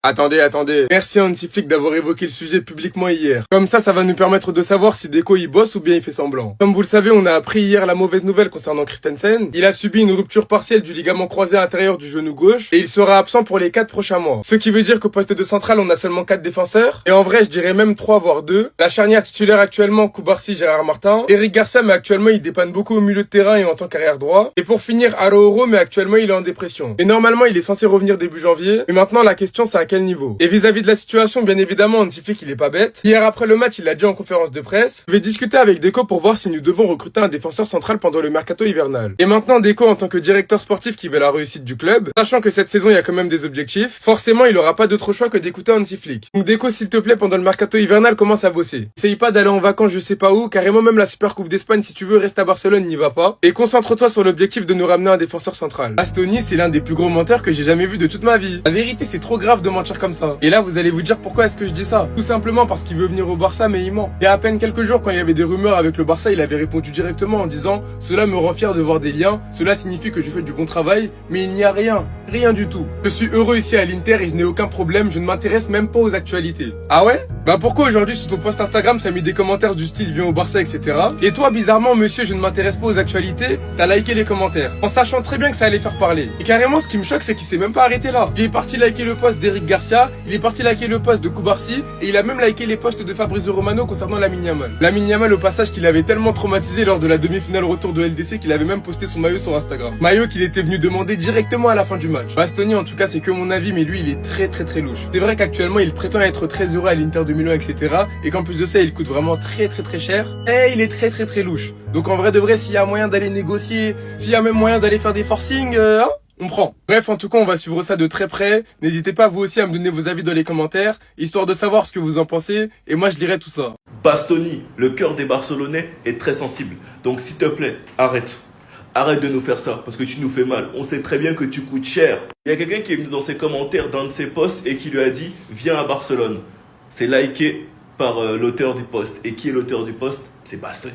Attendez. Merci Hansi Flick d'avoir évoqué le sujet publiquement hier. Comme ça va nous permettre de savoir si Deco y bosse ou bien il fait semblant. Comme vous le savez, on a appris hier la mauvaise nouvelle concernant Christensen. Il a subi une rupture partielle du ligament croisé intérieur du genou gauche et il sera absent pour les 4 prochains mois. Ce qui veut dire qu'au poste de central, on a seulement 4 défenseurs. Et en vrai, je dirais même 3 voire 2. La charnière titulaire actuellement, Koubarsi, Gérard Martin. Eric Garcia, mais actuellement il dépanne beaucoup au milieu de terrain et en tant qu'arrière droit. Et pour finir, Araújo, mais actuellement il est en dépression. Et normalement, il est censé revenir début janvier. Mais maintenant, la question c'est à quel niveau. Et vis-à-vis de la situation, bien évidemment, Hansi Flick il est pas bête. Hier après le match, il a dit en conférence de presse: je vais discuter avec Deco pour voir si nous devons recruter un défenseur central pendant le mercato hivernal. Et maintenant, Deco en tant que directeur sportif qui veut la réussite du club, sachant que cette saison il y a quand même des objectifs, forcément il aura pas d'autre choix que d'écouter Hansi Flick. Donc Deco, s'il te plaît, pendant le mercato hivernal, commence à bosser. Essaye pas d'aller en vacances je sais pas où, carrément même la Super Coupe d'Espagne si tu veux, reste à Barcelone, n'y va pas. Et concentre-toi sur l'objectif de nous ramener un défenseur central. Bastoni, c'est l'un des plus gros menteurs que j'ai jamais vu de toute ma vie. La vérité, c'est trop grave de mentir comme ça. Et là, vous allez vous dire pourquoi est-ce que je dis ça. Tout simplement parce qu'il veut venir au Barça, mais il ment. Il y a à peine quelques jours, quand il y avait des rumeurs avec le Barça, il avait répondu directement en disant: cela me rend fier de voir des liens, cela signifie que je fais du bon travail, mais il n'y a rien du tout. Je suis heureux ici à l'Inter et je n'ai aucun problème, je ne m'intéresse même pas aux actualités. Ah ouais? Bah pourquoi aujourd'hui sur ton post Instagram ça a mis des commentaires du style viens au Barça, etc. Et toi bizarrement, monsieur, je ne m'intéresse pas aux actualités, t'as liké les commentaires, en sachant très bien que ça allait faire parler. Et carrément, ce qui me choque, c'est qu'il s'est même pas arrêté là. Il est parti liker le post d'Eric Garcia, il est parti liker le post de Koubarsi, et il a même liké les posts de Fabrizio Romano concernant Lamine Yamal. Lamine Yamal, au passage, qu'il avait tellement traumatisé lors de la demi-finale retour de LDC qu'il avait même posté son maillot sur Instagram. Maillot qu'il était venu demander directement à la fin du match. Bastoni, en tout cas, c'est que mon avis, mais lui, il est très louche. C'est vrai qu'actuellement, il prétend être très heureux à l'Inter de Milan, etc. Et qu'en plus de ça, il coûte vraiment très cher. Et il est très louche. Donc en vrai de vrai, s'il y a moyen d'aller négocier, s'il y a même moyen d'aller faire des forcings, on prend. Bref, en tout cas, on va suivre ça de très près. N'hésitez pas vous aussi à me donner vos avis dans les commentaires, histoire de savoir ce que vous en pensez, et moi je lirai tout ça. Bastoni, le cœur des Barcelonais est très sensible. Donc s'il te plaît, arrête. Arrête de nous faire ça, parce que tu nous fais mal. On sait très bien que tu coûtes cher. Il y a quelqu'un qui est venu dans ses commentaires d'un de ses posts et qui lui a dit « Viens à Barcelone ». C'est liké par l'auteur du post. Et qui est l'auteur du post? C'est Bastoni.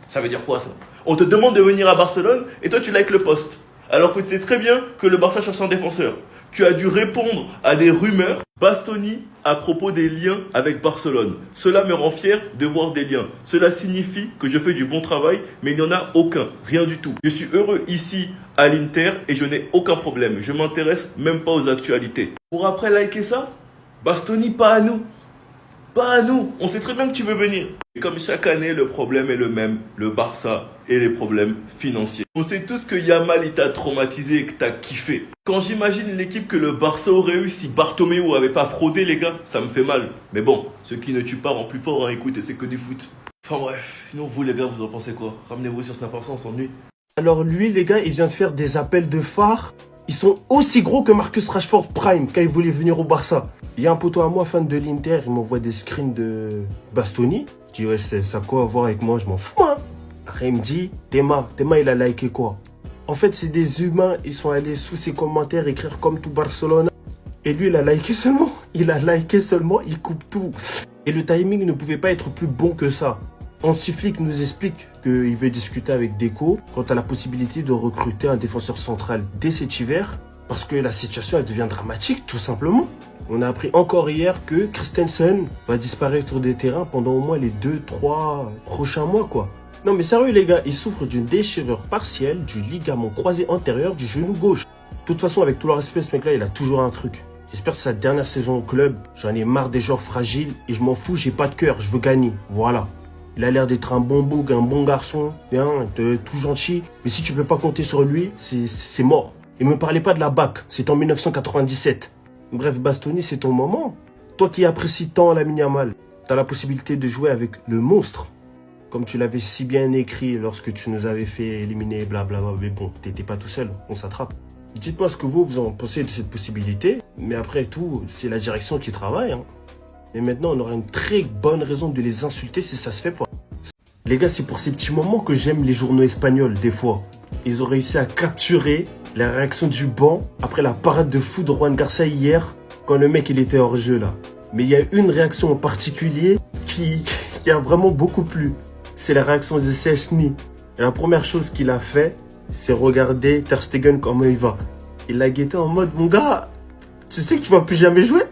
Ça veut dire quoi ça? On te demande de venir à Barcelone et toi tu likes le post. Alors que tu sais très bien que le Barça cherche un défenseur. Tu as dû répondre à des rumeurs Bastoni à propos des liens avec Barcelone. Cela me rend fier de voir des liens. Cela signifie que je fais du bon travail, mais il n'y en a aucun, rien du tout. Je suis heureux ici à l'Inter et je n'ai aucun problème. Je m'intéresse même pas aux actualités. Pour après liker ça, Bastoni, pas à nous. Pas à nous, on sait très bien que tu veux venir. Et comme chaque année, le problème est le même, le Barça et les problèmes financiers. On sait tous que Yamal il t'a traumatisé et que t'as kiffé. Quand j'imagine l'équipe que le Barça aurait eu si Bartomeu avait pas fraudé les gars, ça me fait mal. Mais bon, ce qui ne tue pas rend plus fort, hein, écoute, c'est que du foot. Enfin bref, sinon vous les gars, vous en pensez quoi? Ramenez-vous sur Snap, on s'ennuie. Alors lui les gars, il vient de faire des appels de phare. Ils sont aussi gros que Marcus Rashford Prime quand il voulait venir au Barça. Il y a un poteau à moi, fan de l'Inter, il m'envoie des screens de Bastoni. Je dis ouais, ça a quoi à voir avec moi, je m'en fous moi. Après il me dit, Théma il a liké quoi? En fait c'est des humains, ils sont allés sous ses commentaires écrire comme tout Barcelone. Et lui il a liké seulement, il coupe tout. Et le timing ne pouvait pas être plus bon que ça. Hansi Flick nous explique qu'il veut discuter avec Deco quant à la possibilité de recruter un défenseur central dès cet hiver. Parce que la situation elle devient dramatique tout simplement. On a appris encore hier que Christensen va disparaître des terrains pendant au moins les 2-3 prochains mois quoi. Non mais sérieux les gars, il souffre d'une déchirure partielle du ligament croisé antérieur du genou gauche. De toute façon avec tout le respect, ce mec là il a toujours un truc. J'espère que c'est sa dernière saison au club. J'en ai marre des joueurs fragiles et je m'en fous, j'ai pas de cœur, je veux gagner. Voilà. Il a l'air d'être un bon bouc, un bon garçon, hein, tout gentil. Mais si tu peux pas compter sur lui, c'est mort. Et me parlez pas de la BAC, c'est en 1997. Bref, Bastoni, c'est ton moment. Toi qui apprécies tant Lamine Yamal, t'as la possibilité de jouer avec le monstre. Comme tu l'avais si bien écrit lorsque tu nous avais fait éliminer, blablabla. Mais bon, t'étais pas tout seul, on s'attrape. Dites-moi ce que vous en pensez de cette possibilité. Mais après tout, c'est la direction qui travaille. Hein. Et maintenant, on aura une très bonne raison de les insulter si ça se fait pas. Les gars, c'est pour ces petits moments que j'aime les journaux espagnols, des fois. Ils ont réussi à capturer la réaction du banc après la parade de fou de Juan Garcia hier, quand le mec il était hors jeu là. Mais il y a une réaction en particulier qui a vraiment beaucoup plu. C'est la réaction de Szczęsny. Et la première chose qu'il a fait, c'est regarder Ter Stegen comment il va. Il l'a guetté en mode, mon gars, tu sais que tu vas plus jamais jouer?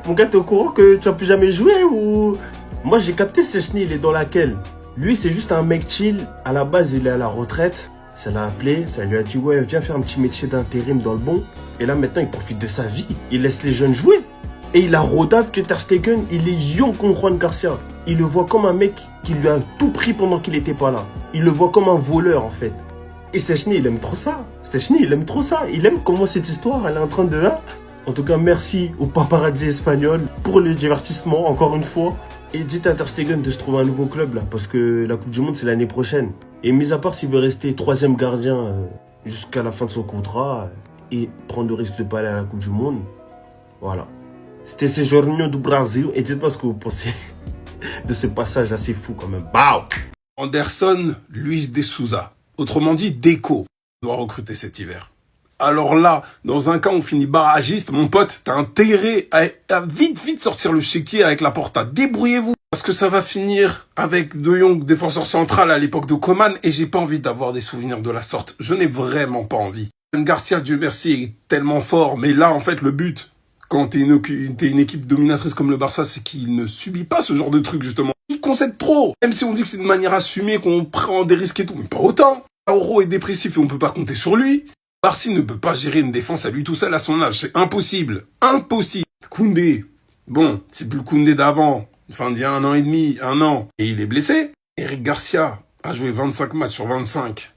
Mon gars, t'es au courant que tu vas plus jamais jouer ou... Moi, j'ai capté Szczęsny, il est dans laquelle? Lui, c'est juste un mec chill. À la base, il est à la retraite. Ça l'a appelé, ça lui a dit, ouais, viens faire un petit métier d'intérim dans le bon. Et là, maintenant, il profite de sa vie. Il laisse les jeunes jouer. Et il a rodave que Ter Stegen, il est young contre Juan Garcia. Il le voit comme un mec qui lui a tout pris pendant qu'il était pas là. Il le voit comme un voleur, en fait. Et Szczęsny, il aime trop ça. Szczęsny, il aime trop ça. Il aime comment cette histoire, elle est en train de... En tout cas, merci aux paparazzi espagnols pour le divertissement, encore une fois. Et dites à Ter Stegen de se trouver un nouveau club, là, parce que la Coupe du Monde, c'est l'année prochaine. Et mis à part s'il veut rester 3e gardien jusqu'à la fin de son contrat et prendre le risque de pas aller à la Coupe du Monde, voilà. C'était ce Jorginho du Brasil. Et dites-moi ce que vous pensez de ce passage assez fou, quand même. Bao! Anderson Luis de Souza, autrement dit Deco, doit recruter cet hiver. Alors là, dans un cas on finit barragiste, mon pote, t'as intérêt à vite sortir le chéquier avec la Porta. Débrouillez-vous. Parce que ça va finir avec De Jong, défenseur central à l'époque de Koeman, et j'ai pas envie d'avoir des souvenirs de la sorte. Je n'ai vraiment pas envie. Garcia, Dieu merci, est tellement fort, mais là, en fait, le but, quand t'es une équipe dominatrice comme le Barça, c'est qu'il ne subit pas ce genre de truc, justement. Il concède trop. Même si on dit que c'est de manière assumée, qu'on prend des risques et tout, mais pas autant. Auro est dépressif et on peut pas compter sur lui. Barcy ne peut pas gérer une défense à lui tout seul à son âge. C'est impossible. Impossible. Koundé. Bon, c'est plus le Koundé d'avant. Enfin, d'il y a 1 an et demi, 1 an. Et il est blessé. Eric Garcia a joué 25 matchs sur 25.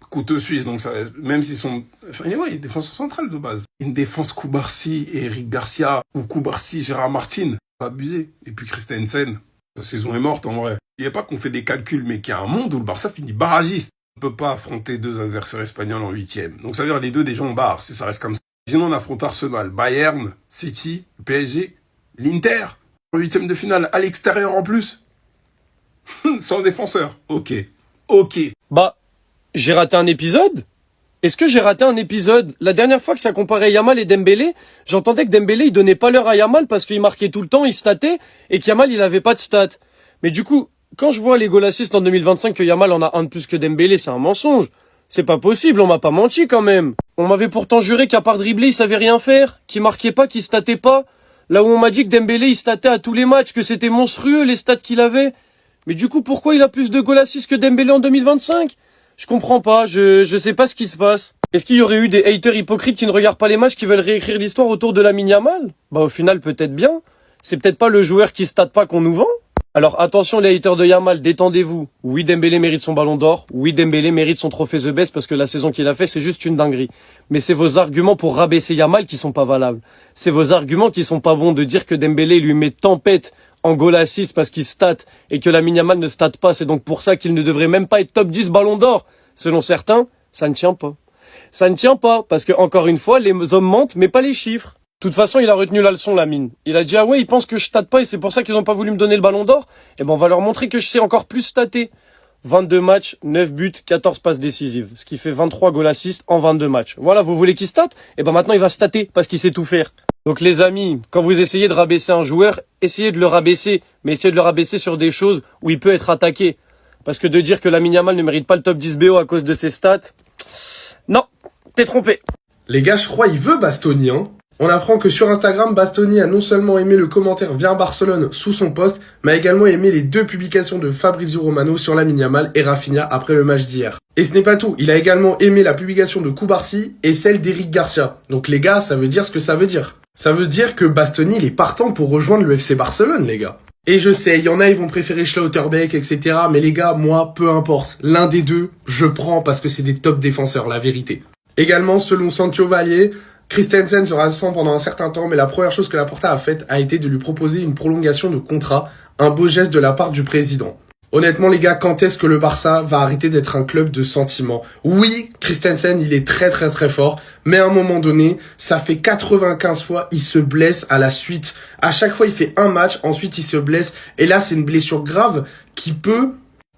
Couteau suisse, donc ça, même s'ils sont... Enfin, ouais, il est défenseur central de base. Une défense Koubarsi et Eric Garcia, ou Koubarsi, Gérard Martin, pas abusé. Et puis Christensen, sa saison est morte en vrai. Il n'y a pas qu'on fait des calculs, mais qu'il y a un monde où le Barça finit barragiste. On ne peut pas affronter 2 adversaires espagnols en 8e. Donc ça veut dire les 2 déjà en barre, si ça reste comme ça. Sinon on affronte Arsenal, Bayern, City, le PSG, l'Inter, en 8e de finale, à l'extérieur en plus. Sans défenseur. Ok. Bah, j'ai raté un épisode? Est-ce que j'ai raté un épisode? La dernière fois que ça comparait Yamal et Dembélé, j'entendais que Dembélé il donnait pas l'heure à Yamal parce qu'il marquait tout le temps, il statait, et que Yamal il avait pas de stats. Mais du coup, quand je vois les goal assists en 2025 que Yamal en a un de plus que Dembélé, c'est un mensonge. C'est pas possible, on m'a pas menti quand même. On m'avait pourtant juré qu'à part dribbler, il savait rien faire, qu'il marquait pas, qu'il statait pas. Là où on m'a dit que Dembélé il statait à tous les matchs, que c'était monstrueux les stats qu'il avait. Mais du coup, pourquoi il a plus de goal assists que Dembélé en 2025? Je comprends pas, je sais pas ce qui se passe. Est-ce qu'il y aurait eu des haters hypocrites qui ne regardent pas les matchs, qui veulent réécrire l'histoire autour de Lamine Yamal? Bah au final peut-être bien. C'est peut-être pas le joueur qui state pas qu'on nous vend. Alors attention les haters de Yamal, détendez-vous. Oui, Dembélé mérite son ballon d'or. Oui, Dembélé mérite son trophée The Best parce que la saison qu'il a fait, c'est juste une dinguerie. Mais c'est vos arguments pour rabaisser Yamal qui sont pas valables. C'est vos arguments qui sont pas bons de dire que Dembélé lui met tempête en goal assist parce qu'il state et que Lamine Yamal ne state pas. C'est donc pour ça qu'il ne devrait même pas être top 10 ballon d'or. Selon certains, ça ne tient pas. Ça ne tient pas parce que encore une fois, les hommes mentent mais pas les chiffres. De toute façon, il a retenu la leçon, Lamine. Il a dit, ah ouais, ils pensent que je state pas et c'est pour ça qu'ils n'ont pas voulu me donner le ballon d'or. Eh ben, on va leur montrer que je sais encore plus stater. 22 matchs, 9 buts, 14 passes décisives. Ce qui fait 23 goal assists en 22 matchs. Voilà, vous voulez qu'il state? Eh ben, maintenant, il va stater parce qu'il sait tout faire. Donc, les amis, quand vous essayez de rabaisser un joueur, essayez de le rabaisser. Mais essayez de le rabaisser sur des choses où il peut être attaqué. Parce que de dire que Lamine Yamal ne mérite pas le top 10 BO à cause de ses stats, non, t'es trompé. Les gars, je crois il veut Bastoni, hein. On apprend que sur Instagram, Bastoni a non seulement aimé le commentaire Viens Barcelone sous son post, mais a également aimé les 2 publications de Fabrizio Romano sur Lamine Yamal et Rafinha après le match d'hier. Et ce n'est pas tout, il a également aimé la publication de Koubarsi et celle d'Eric Garcia. Donc les gars, ça veut dire ce que ça veut dire. Ça veut dire que Bastoni, il est partant pour rejoindre le FC Barcelone, les gars. Et je sais, il y en a, ils vont préférer Schlotterbeck, etc. Mais les gars, moi, peu importe. L'un des 2, je prends parce que c'est des top défenseurs, la vérité. Également, selon Sancho Valier, Christensen sera absent pendant un certain temps, mais la première chose que la Porta a faite a été de lui proposer une prolongation de contrat, un beau geste de la part du président. Honnêtement les gars, quand est-ce que le Barça va arrêter d'être un club de sentiments? Oui, Christensen il est très fort, mais à un moment donné, ça fait 95 fois il se blesse à la suite. À chaque fois il fait un match, ensuite il se blesse, et là c'est une blessure grave qui peut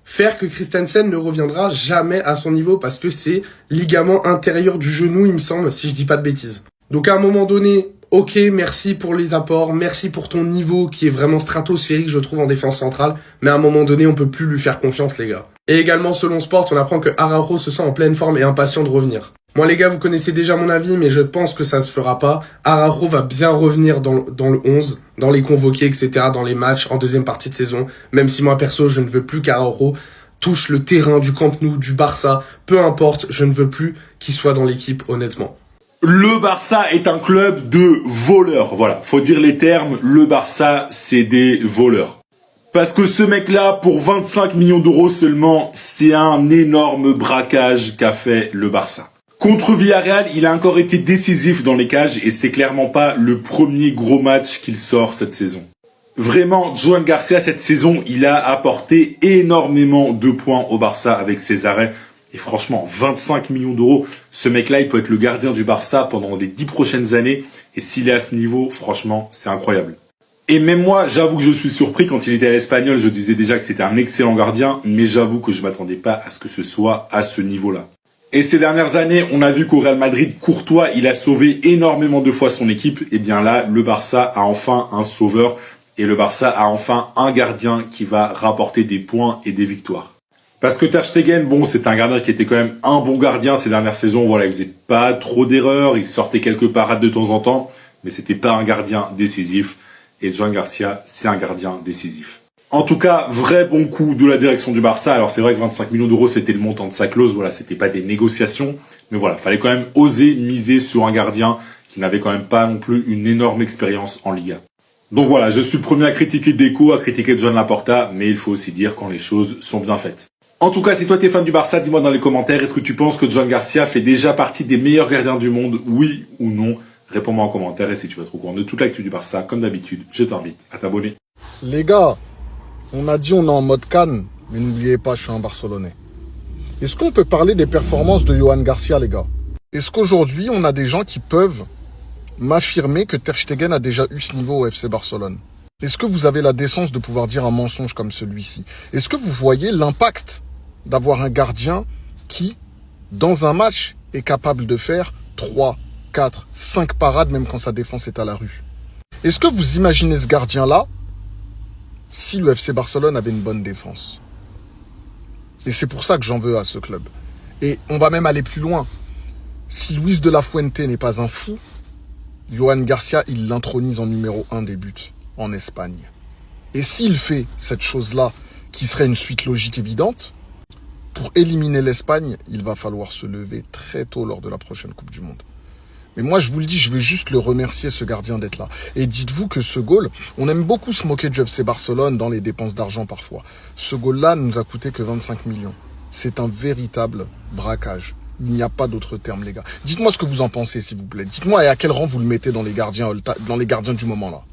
faire que Christensen ne reviendra jamais à son niveau parce que c'est ligament intérieur du genou, il me semble, si je dis pas de bêtises. Donc à un moment donné, ok, merci pour les apports, merci pour ton niveau qui est vraiment stratosphérique, je trouve, en défense centrale, mais à un moment donné, on peut plus lui faire confiance, les gars. Et également, selon Sport, on apprend que Araujo se sent en pleine forme et impatient de revenir. Moi les gars, vous connaissez déjà mon avis, mais je pense que ça se fera pas. Araujo va bien revenir dans le 11, dans les convoqués, etc., dans les matchs en deuxième partie de saison. Même si moi perso, je ne veux plus qu'Araujo touche le terrain du Camp Nou, du Barça. Peu importe, je ne veux plus qu'il soit dans l'équipe, honnêtement. Le Barça est un club de voleurs. Voilà, faut dire les termes. Le Barça, c'est des voleurs. Parce que ce mec-là, pour 25 millions d'euros seulement, c'est un énorme braquage qu'a fait le Barça. Contre Villarreal, il a encore été décisif dans les cages et c'est clairement pas le premier gros match qu'il sort cette saison. Vraiment, Joan Garcia, cette saison, il a apporté énormément de points au Barça avec ses arrêts. Et franchement, 25 millions d'euros, ce mec-là, il peut être le gardien du Barça pendant les 10 prochaines années. Et s'il est à ce niveau, franchement, c'est incroyable. Et même moi, j'avoue que je suis surpris quand il était à l'Espagnol. Je disais déjà que c'était un excellent gardien, mais j'avoue que je m'attendais pas à ce que ce soit à ce niveau-là. Et ces dernières années, on a vu qu'au Real Madrid, Courtois, il a sauvé énormément de fois son équipe. Et bien là, le Barça a enfin un sauveur. Et le Barça a enfin un gardien qui va rapporter des points et des victoires. Parce que Ter Stegen, bon, c'est un gardien qui était quand même un bon gardien ces dernières saisons. Voilà, il faisait pas trop d'erreurs, il sortait quelques parades de temps en temps, mais c'était pas un gardien décisif. Et Joan Garcia, c'est un gardien décisif. En tout cas, vrai bon coup de la direction du Barça. Alors c'est vrai que 25 millions d'euros, c'était le montant de sa clause. Voilà, c'était pas des négociations. Mais voilà, fallait quand même oser miser sur un gardien qui n'avait quand même pas non plus une énorme expérience en Liga. Donc voilà, je suis le premier à critiquer Deco, à critiquer Joan Laporta, mais il faut aussi dire quand les choses sont bien faites. En tout cas, si toi t'es fan du Barça, dis-moi dans les commentaires, est-ce que tu penses que Joan Garcia fait déjà partie des meilleurs gardiens du monde, oui ou non? Réponds-moi en commentaire, et si tu veux être au courant de toute l'actu du Barça, comme d'habitude, je t'invite à t'abonner. Les gars, on a dit on est en mode Cannes, mais n'oubliez pas, je suis un Barcelonais. Est-ce qu'on peut parler des performances de Joan Garcia, les gars? Est-ce qu'aujourd'hui, on a des gens qui peuvent m'affirmer que Ter Stegen a déjà eu ce niveau au FC Barcelone? Est-ce que vous avez la décence de pouvoir dire un mensonge comme celui-ci? Est-ce que vous voyez l'impact d'avoir un gardien qui, dans un match, est capable de faire 3, 4, 5 parades même quand sa défense est à la rue? Est-ce que vous imaginez ce gardien-là si le FC Barcelone avait une bonne défense? Et c'est pour ça que j'en veux à ce club. Et on va même aller plus loin. Si Luis de la Fuente n'est pas un fou, Joan Garcia, il l'intronise en numéro 1 des buts en Espagne. Et s'il fait cette chose-là, qui serait une suite logique évidente, pour éliminer l'Espagne, il va falloir se lever très tôt lors de la prochaine Coupe du Monde. Mais moi, je vous le dis, je veux juste le remercier, ce gardien, d'être là. Et dites-vous que ce goal, on aime beaucoup se moquer du FC Barcelone dans les dépenses d'argent parfois. Ce goal-là ne nous a coûté que 25 millions. C'est un véritable braquage. Il n'y a pas d'autre terme, les gars. Dites-moi ce que vous en pensez, s'il vous plaît. Dites-moi et à quel rang vous le mettez dans les gardiens du moment, là.